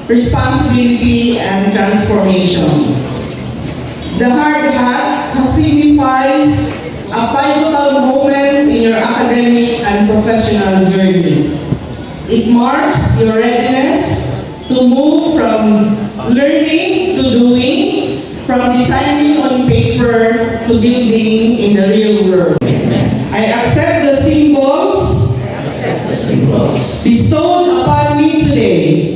responsibility, and transformation. The hard hat signifies a pivotal moment in your academic and professional journey. It marks your readiness to move from learning to doing, from designing on paper to building in the real world. I accept the symbols bestowed upon me today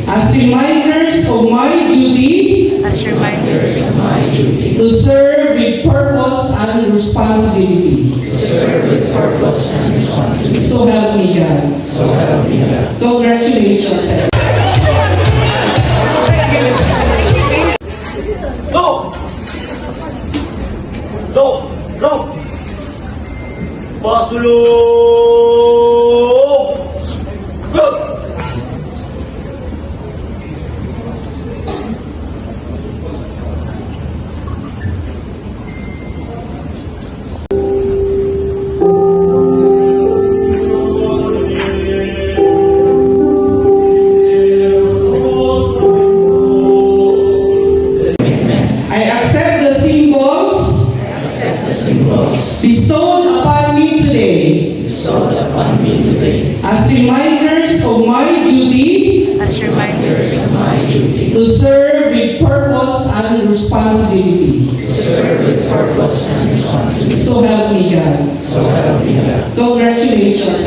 as reminders of my duty to serve with purpose and responsibility. So help me God. Congratulations. Go! Go! Go! Pasulong! Go! I accept the symbols bestowed upon me today as reminders of my duty to serve with purpose and responsibility. So help me God. Congratulations.